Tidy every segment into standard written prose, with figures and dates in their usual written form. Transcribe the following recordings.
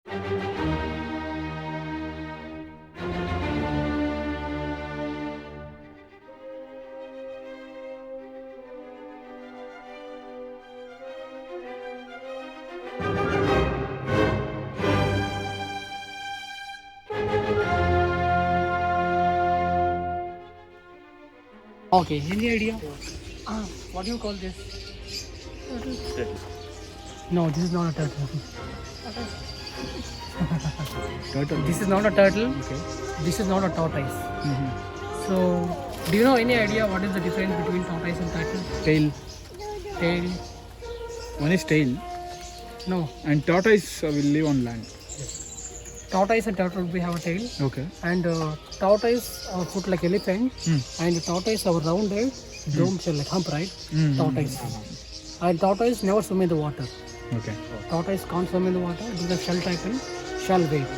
Okay, any idea? What do you call this? No, this is not a turtle. Turtle. This is not a turtle. Okay. This is not a tortoise. So, do you know any idea what is the difference between tortoise and turtle? Tail. Tail? One is tail, No. and tortoise will live on land. Tortoise and turtle we have a tail. Okay. And tortoise our foot like elephant. And tortoise our rounded dome shell like hump, right? Tortoise. And tortoise never swim in the water. Okay. Tortoise can't swim in the water. It is a shell type and shell weight.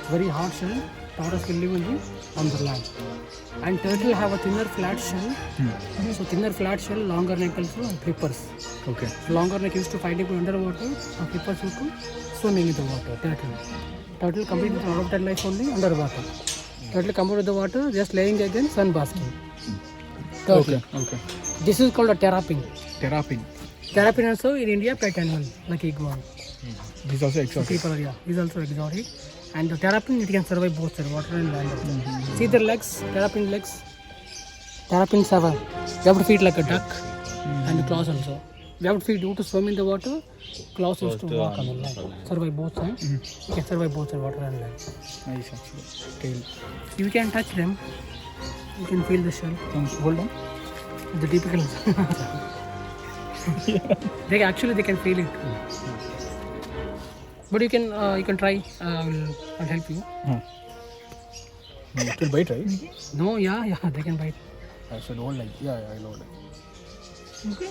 Very hard shell. Tortoise will live on the land. And turtle have a thinner flat shell. So thinner flat shell, longer neck also, and flippers. Okay. Longer neck used to fighting underwater, and flippers used to swimming in the water. Turtle compete with out of that life only underwater. Turtle come out of the water, just laying against sun basking. Turtle. Okay. This is called a terrapin. Terrapin. Terrapin also in India pet animal like iguana. This is also exotic. People, yeah, is also exotic. And the terrapin, it can survive both the water and land. See the legs, terrapin legs. Terrapins have webbed feet like a duck, and the claws also. Webbed feet due to swim in the water, claws used to walk on the land. Survive both sides. You can survive both the water and land. Nice actually. Tail. You can touch them. You can feel the shell. Hold on. The typical. They can feel it. But you can try. I'll help you. It will bite, right? No, yeah, they can bite. I should hold like, I'll hold like. Okay.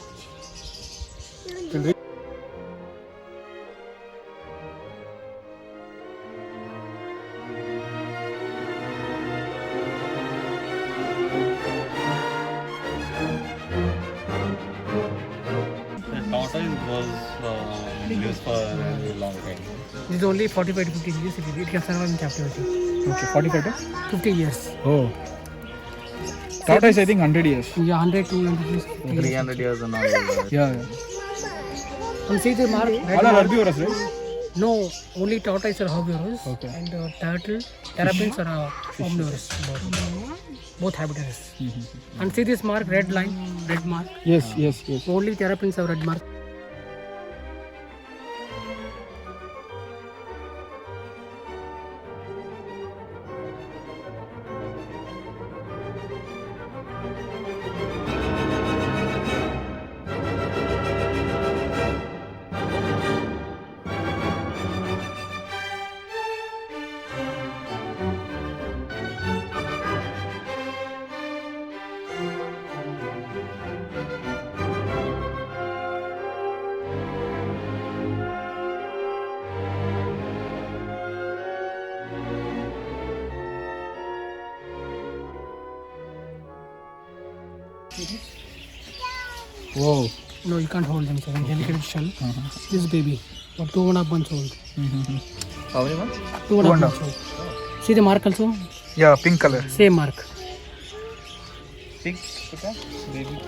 Tortoise was used for a very long time. This is only 45 to 50 years. It can survive in captivity. Okay, 45 to? 50 years. Oh. Tortoise, I think 100 years. Yeah, 100 to 200 years. 300 years and all. Yeah. And see the mark. All are herbivores, right? No, only tortoise are herbivorous. Okay. And terrapins are omnivorous. Both habitators. And see this mark, red line, red mark. Yes. Only terrapins have red mark. Whoa. No, you can't hold them. It's a delicate shell. This baby, about 2.5 months old. How many months? 2.5 months old. See the mark also? Yeah, pink color. Same mark. Pink. Okay. Baby.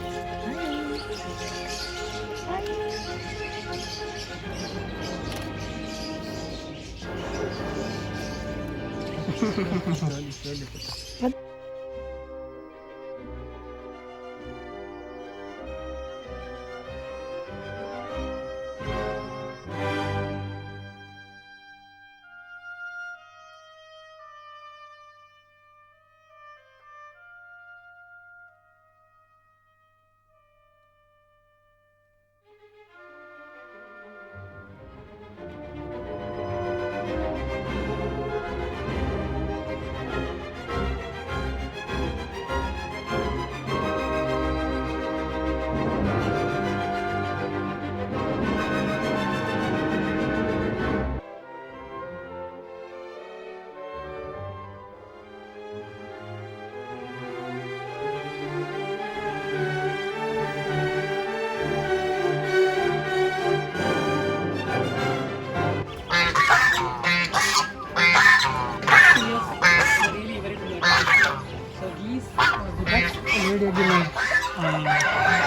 make them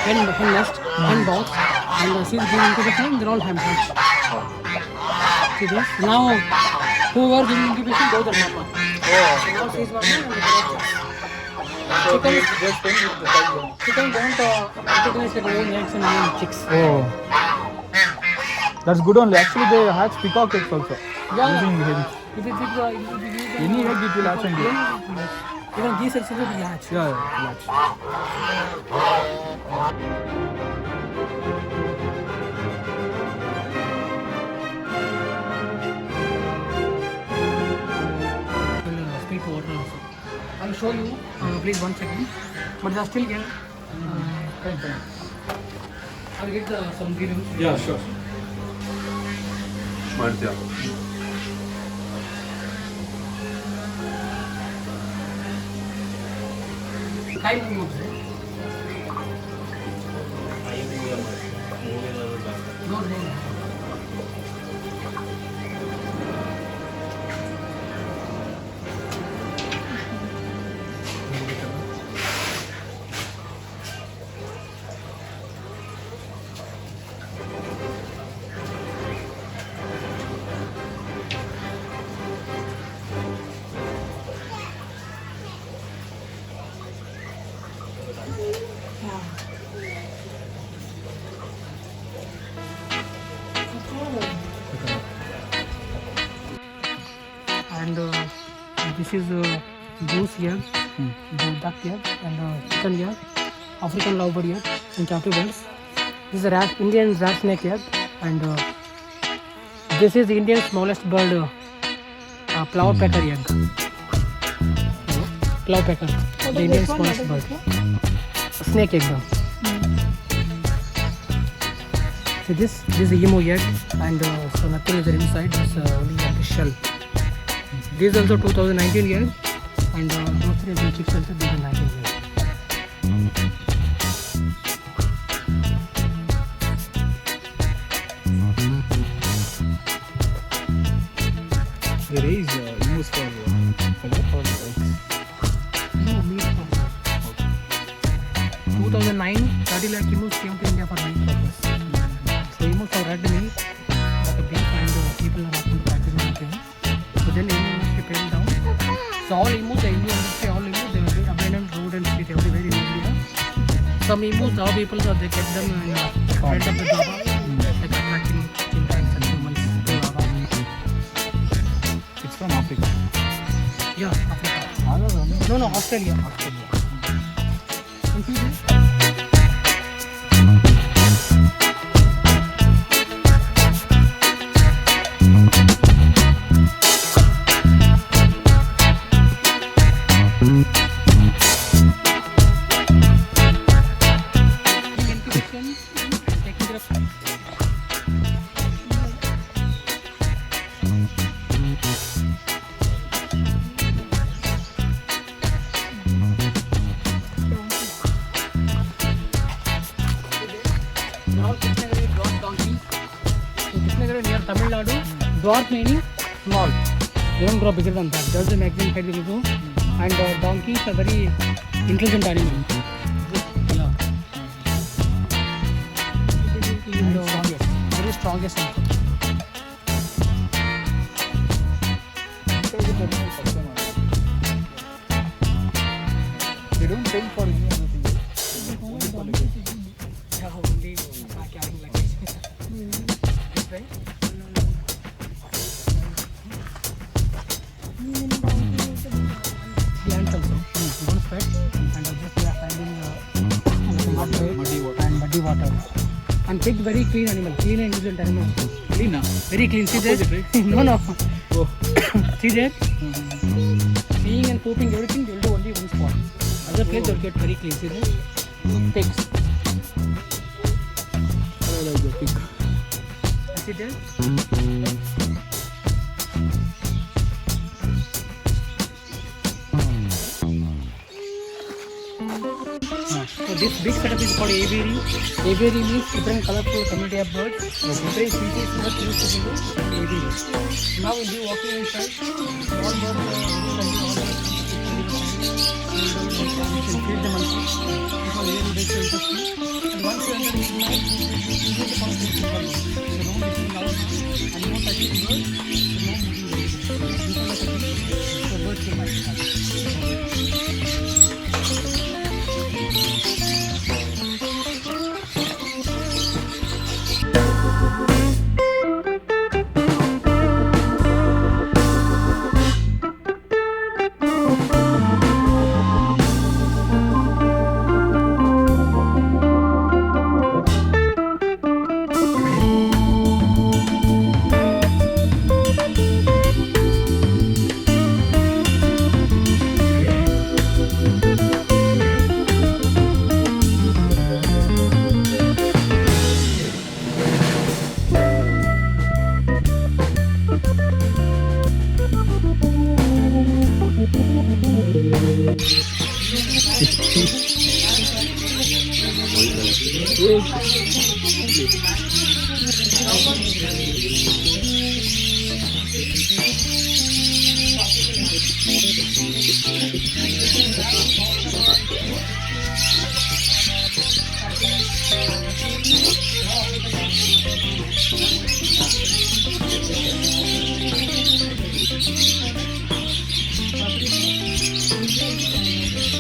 hen nest, hen box, and the seeds given incubation, they're all hamsters. See this? Now, whoever giving incubation, those are mama. Now seeds mama and the chicks. Chicken don't recognize their own eggs and own chicks. Oh. That's good only. Actually, they hatch peacock eggs also. Yeah. Using hens. If it's Any egg it will hatch and grow. even these eggs will be hatched. Yeah, yeah, hatch. Speak water also. I'll show you. Please 1 second. But they are still here. I'll get some videos. Yeah, sure. ಮಾಡ್ತೀಯ Kai moves. No, no. And this is goose here, duck here, and chicken here, African lovebird here, and chapter birds. This is a rat, Indian rat snake here, and this is the Indian smallest bird, plow pecker here. Plow pecker, the Indian smallest bird. Snake egg. So this is the emu egg, and so nothing is there inside. It's only like a shell. This is also 2019 year, and those three are chicks also 2019 year. They raise emus for eggs. No, meat purpose. 2009, 30 lakh emus came to India for meat purpose. So emus are red meat, like a beef, and people are asking to practice anything. So then emu industry fell down. So all emus, the Indian industry, all emus, they were abandoned road and street everywhere in India. Some emus, now people, they kept them in front of the Java, like attracting children and humans to Java. It's from Africa. Yeah, Africa. No, Australia. And see this? Tamil Nadu, dwarf meaning small. They don't grow bigger than that. That's the maximum height will go. And donkeys are very intelligent animal. Yeah. And, very strongest also. They don't train for any other thing. Only for living. Yeah, only carrying like this. This right? The ants also. One spread, and just we are finding muddy water. And pig very clean animal, clean and intelligent animal. Clean, huh? Very clean. See there? No. Oh. See there? Peeing and pooping, everything they will do only one spot. Other place they will get very clean. See there? Pigs. Oh, like a pig. See there? So this big setup is called aviary. Aviary means different colorful community of birds. Different species birds used to be in aviary. Now we'll be walking inside. All birds are can feed them also. Because really they show interesting. And once you enter into the night, you need to follow the simple law. So no mixing loud and no touching bird, so no moving bird. These are the techniques. So birds will not touch.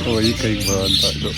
Oh, ಈ ಕೈಗೆ ಬರೋಂಥ ಇದು.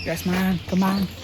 Yes, man. Come on.